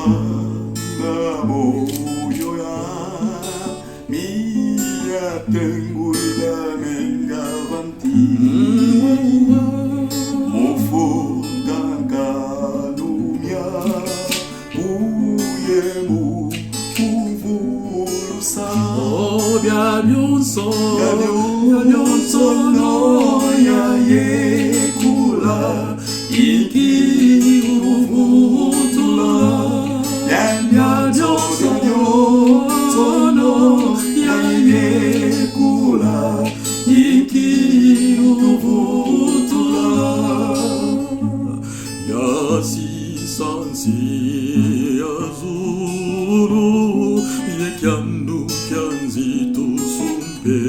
Yavanga moyo ya mia tenguila mengavanti mofuta kanumia uyemu uvulusa byabyoso no ya yekula iki uvutula byabyoso no ya yekula iki uvutula yasisansi azulu yekyandu kyanzitu sumpe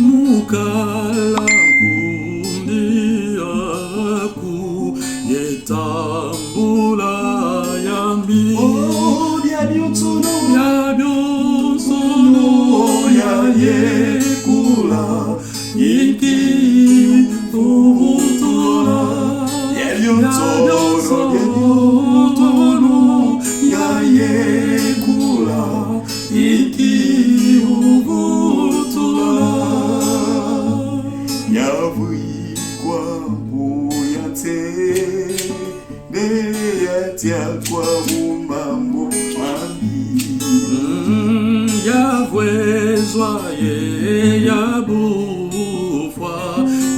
mukala kundi aku yetambula yambi byabyoso no ya yekula iki uvutula byabyoso no ya yekula iki uvutula yavuikwa buyate neyatia kwa umambo mambi yavwezwa ye yabufwa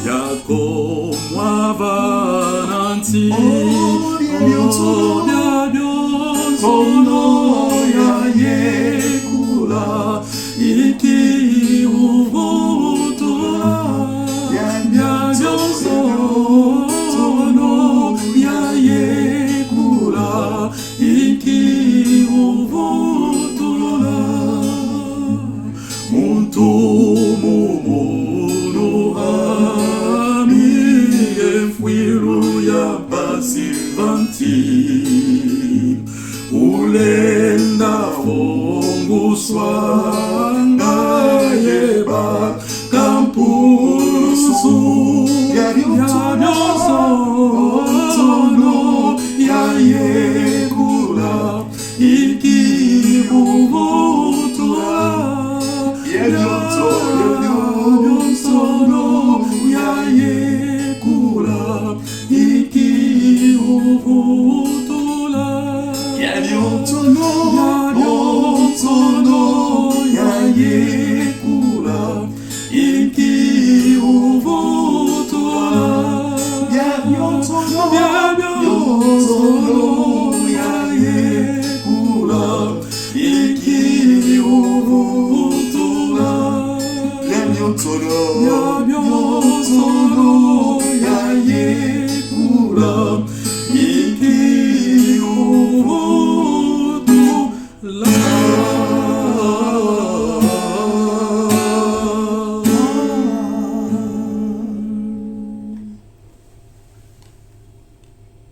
yakomwa vananti byabyoso no ya yekula iki uvutula byabyoso no ya yekula iki uvutula muntu mumunu ami emfwilu ya pasivanti ulenda fonguswa ngayeba kampusu